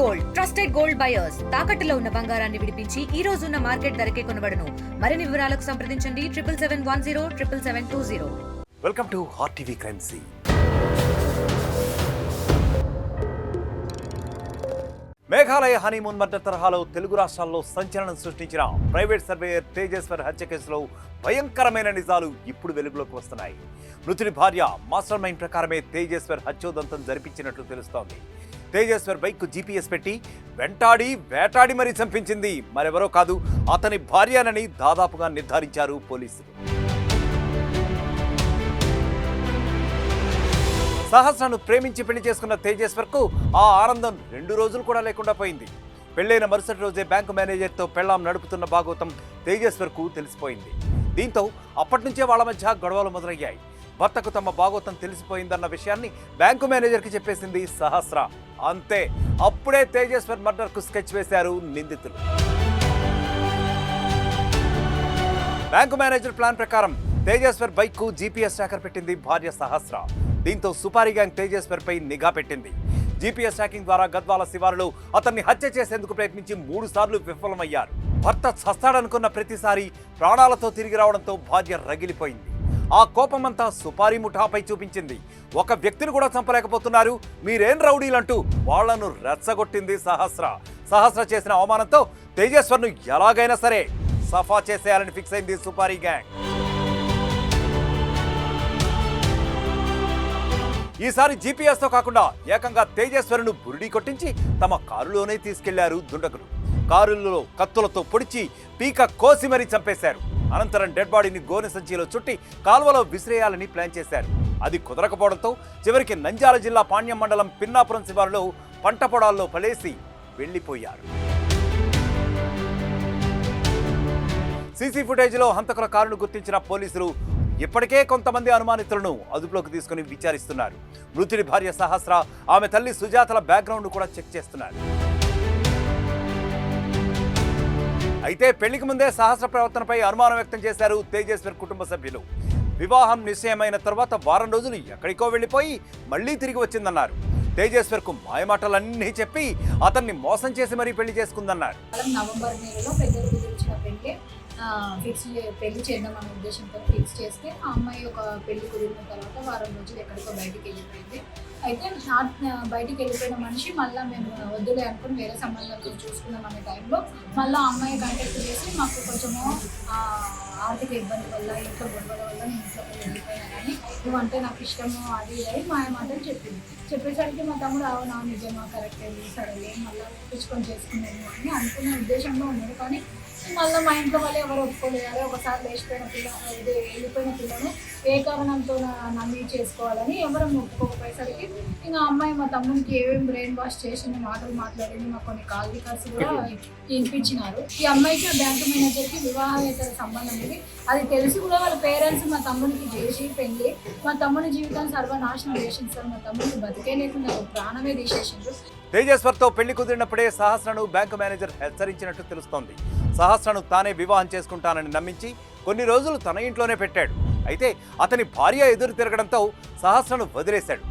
Gold trusted gold buyers తాకట్టులో ఉన్న బంగారాన్ని విడిపించి ఈ రోజు ఉన్న మార్కెట్ ధరకే కొనబడును. మరిన్ని వివరాలకు సంప్రదించండి 7710 welcome to hot TV crime scene. Meghalaya honeymoon murder తరహాలో తెలుగు రాష్ట్రాల్లో సంచలనం సృష్టించిన ప్రైవేట్ సర్వేయర్ తేజేశ్వర్ హత్య కేసులో భయంకరమైన నిజాలు ఇప్పుడు వెలుగులోకి వస్తున్నాయి. మృతుడి భార్య మాస్టర్ మైండ్ ప్రకారమే తేజేశ్వర్ హత్యోదంతం జరిపించినట్లు తెలుస్తోంది. తేజేశ్వర్ బైక్ జీపీఎస్ పెట్టి వేటాడి మరీ చంపించింది మరెవరో కాదు, అతని భార్యనని దాదాపుగా నిర్ధారించారు పోలీసులు. సహస్రను ప్రేమించి పెళ్లి చేసుకున్న తేజేశ్వర్కు ఆ ఆనందం 2 రోజులు కూడా లేకుండా పోయింది. పెళ్లైన మరుసటి రోజే బ్యాంకు మేనేజర్తో పెళ్లాం నడుపుతున్న భాగవతం తేజేశ్వర్కు తెలిసిపోయింది. దీంతో అప్పటి నుంచే వాళ్ళ మధ్య గొడవలు మొదలయ్యాయి. భర్తకు తమ భాగవతం తెలిసిపోయిందన్న విషయాన్ని బ్యాంకు మేనేజర్కి చెప్పేసింది సహస్ర. అంతే, అప్పుడే తేజేశ్వర్ మర్డర్కు స్కెచ్ వేశారు నిందితులు. బ్యాంకు మేనేజర్ ప్లాన్ ప్రకారం తేజేశ్వర్ బైక్కు జీపీఎస్ ట్రాకర్ పెట్టింది భార్య సహస్ర. దీంతో సుపారీ గ్యాంగ్ తేజేశ్వర్ పై నిఘా పెట్టింది. జీపీఎస్ ట్రాకింగ్ ద్వారా గద్వాల శివారులో అతన్ని హత్య చేసేందుకు ప్రయత్నించి 3 సార్లు విఫలమయ్యారు. భర్త చస్తాడనుకున్న ప్రతిసారి ప్రాణాలతో తిరిగి రావడంతో భార్య రగిలిపోయింది. ఆ కోపమంతా సుపారీ ముఠాపై చూపించింది. ఒక వ్యక్తిని కూడా చంపలేకపోతున్నారు, మీరేం రౌడీలంటూ వాళ్లను రెచ్చగొట్టింది సహస్ర చేసిన అవమానంతో తేజేశ్వర్ను ఎలాగైనా సరే సఫా చేసేయాలని ఫిక్స్ అయింది సుపారీ గ్యాంగ్. ఈసారి జీపీఎస్తో కాకుండా ఏకంగా తేజేశ్వరును బురిడి కొట్టించి తమ కారులోనే తీసుకెళ్లారు దుండగులు. కారులలో కత్తులతో పొడిచి పీక కోసి మరీ చంపేశారు. అనంతరం డెడ్ బాడీని గోనె సంచిలో చుట్టి కాల్వలో విసిరేయాలని ప్లాన్ చేశారు. అది కుదరకపోవడంతో చివరికి నంద్యాల జిల్లా పాణ్యం మండలం పిన్నాపురం శివారులో పంట పొలాల్లో పడేసి వెళ్లిపోయారు. సీసీ ఫుటేజ్లో హంతకుల కారును గుర్తించిన పోలీసులు ఇప్పటికే కొంతమంది అనుమానితులను అదుపులోకి తీసుకుని విచారిస్తున్నారు. మృతుడి భార్య సహస్ర, ఆమె తల్లి సుజాతల బ్యాక్గ్రౌండ్ కూడా చెక్ చేస్తున్నారు. అయితే పెళ్లికి ముందే సహస్ర ప్రవర్తనపై అనుమానం వ్యక్తం చేశారు తేజేశ్వర్ కుటుంబ సభ్యులు. వివాహం నిశ్చయమైన తర్వాత వారం రోజులు ఎక్కడికో వెళ్లిపోయి మళ్లీ తిరిగి వచ్చిందన్నారు. తేజేశ్వర్కు మాయమాటలన్నీ చెప్పి అతన్ని మోసం చేసి మరీ పెళ్లి చేసుకుందన్నారు. నవంబర్ నెలలో పెద్దలు కుదిరించిన పెళ్లి చేద్దామనే ఉద్దేశంతో ఫిక్స్ చేస్తే ఆ అమ్మాయి ఒక పెళ్లి కుదిరిన తర్వాత వారం రోజులు ఎక్కడికో బయటికి వెళ్ళిపోయింది. అయితే బయటికి వెళ్ళిపోయిన మనిషి మళ్ళీ మేము వద్దులే అనుకుని వేరే సంబంధాలు చూసుకుందాం అనే టైంలో మళ్ళీ ఆ అమ్మాయి కాంటాక్ట్ చేసి మాకు కొంచెము ఆర్థిక ఇబ్బంది వల్ల ఇంట్లో గొడవల వల్ల నేను ఇంట్లోకి వెళ్ళిపోయినా కానీ నువ్వంటే నాకు ఇష్టము అది అని మాటలు చెప్పింది. చెప్పేసరికి మా తమ్ముడు అవునా నిజమా కరెక్ట్ అయింది సరేలే మళ్ళీ తెచ్చుకొని చేసుకున్నాను అని అనుకునే ఉద్దేశంలో ఉన్నాడు. కానీ మళ్ళీ మా ఇంట్లో వాళ్ళు ఎవరు ఒప్పుకోలేదు. ఒకసారి వెళ్ళిపోయిన పిల్లను ఏ కారణంతో నమ్మి చేసుకోవాలని ఎవరు ఒప్పుకోకపోయేసరికి ఇంకా అమ్మాయి మా తమ్మునికి ఏమేమి బ్రెయిన్ వాష్ చేసిన మాటలు మాట్లాడింది. మాకు కొన్ని కాల్ రికార్డ్స్ కూడా వినిపించినారు. ఈ అమ్మాయికి ఆ బ్యాంకు మేనేజర్కి వివాహేతర సంబంధం ఇది. అది తెలిసి కూడా వాళ్ళ పేరెంట్స్ మా తమ్మునికి చేసి పెళ్ళి మా తమ్ముని జీవితాన్ని సర్వనాశనం చేసింది. మా తమ్ముడికి బతికే లేకుండా ప్రాణమే తీసేసిండ్రు. తేజేశ్వర్తో పెళ్లి కుదిరినప్పుడే సహస్రను బ్యాంకు మేనేజర్ హెచ్చరించినట్టు తెలుస్తోంది. సహస్రను తానే వివాహం చేసుకుంటానని నమ్మించి కొన్ని రోజులు తన ఇంట్లోనే పెట్టాడు. అయితే అతని భార్య ఎదురు తిరగడంతో సహస్రను వదిలేశాడు.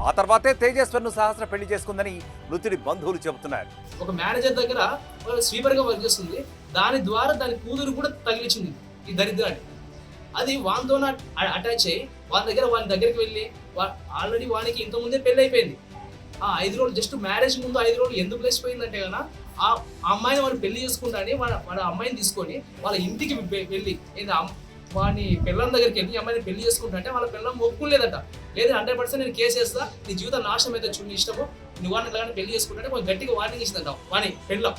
ఆ తర్వాతే తేజేశ్వర్ను సహస్ర పెళ్లి చేసుకుందని మృతుడి బంధువులు చెబుతున్నారు. ఒక మేనేజర్ దగ్గర స్వీపర్గా వర్క్ చేస్తుంది. దాని ద్వారా దాని కూతురు కూడా తగిలించింది ఈ దరిద్రాన్ని. అది వానితో అటాచ్ అయ్యి వాళ్ళ దగ్గరికి వెళ్ళి ఆల్రెడీ వానికి ఇంతకుముందే పెళ్లి అయిపోయింది. ఆ 5 రోజులు జస్ట్ మ్యారేజ్ ముందు 5 రోజులు ఎందుకు లేచిపోయిందంటే కదా ఆ అమ్మాయిని వాడు పెళ్లి చేసుకుంటాని వాళ్ళ అమ్మాయిని తీసుకొని వాళ్ళ ఇంటికి వెళ్ళి వాడిని పిల్లల దగ్గరికి వెళ్ళి అమ్మాయిని పెళ్లి చేసుకుంటా అంటే వాళ్ళ పిల్లలు ఒప్పుకోలేదట. లేదు 100% నేను కేసు వేస్తా, నీ జీవితం నాశనం అయితే చూడు ఇష్టము, నువ్వు వాడిని ఇలాగని పెళ్లి చేసుకుంటే కొంచెం గట్టిగా వార్నింగ్ ఇస్తుందంట వాని పెళ్ళం.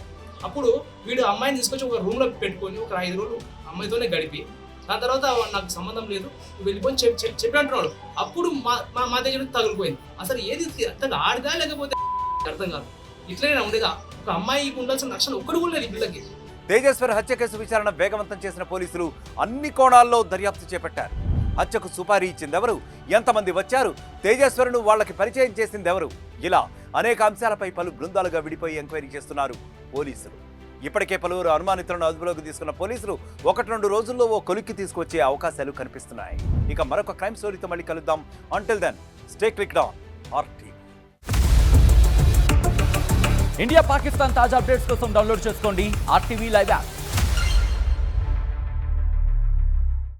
అప్పుడు వీడు అమ్మాయిని తీసుకొచ్చి ఒక రూమ్లో పెట్టుకొని ఒక 5 రోజులు అమ్మాయితోనే గడిపి దాని తర్వాత నాకు సంబంధం లేదు వెళ్ళిపోయి చెప్పి అంటున్నాడు. అప్పుడు మా దగ్గర తగులిపోయింది. అసలు ఏది అర్థం ఆడదా లేకపోతే అర్థం కాదు. ఇట్లనే ఉండేదా ఒక అమ్మాయికి ఉండాల్సిన లక్షణం ఒక్కడు కూడా లేదు ఈ పిల్లకి. తేజేశ్వర్ హత్య కేసు విచారణ వేగవంతం చేసిన పోలీసులు అన్ని కోణాల్లో దర్యాప్తు చేపట్టారు. హత్యకు సుపారీ ఇచ్చిందెవరు, ఎంతమంది వచ్చారు, తేజేశ్వరును వాళ్ళకి పరిచయం చేసిందెవరు, ఇలా అనేక అంశాలపై పలు బృందాలుగా విడిపోయి ఎంక్వైరీ చేస్తున్నారు పోలీసులు. ఇప్పటికే పలువురు అనుమానితులను అదుపులోకి తీసుకున్న పోలీసులు 1-2 రోజుల్లో ఓ కొలిక్కి తీసుకొచ్చే అవకాశాలు కనిపిస్తున్నాయి. ఇక మరొక క్రైమ్ స్టోరీతో మళ్ళీ కలుద్దాం. Until then stay clicked on RTV. India Pakistan తాజా అప్డేట్స్ కోసం డౌన్లోడ్ చేసుకోండి RTV లైవ్ యాప్.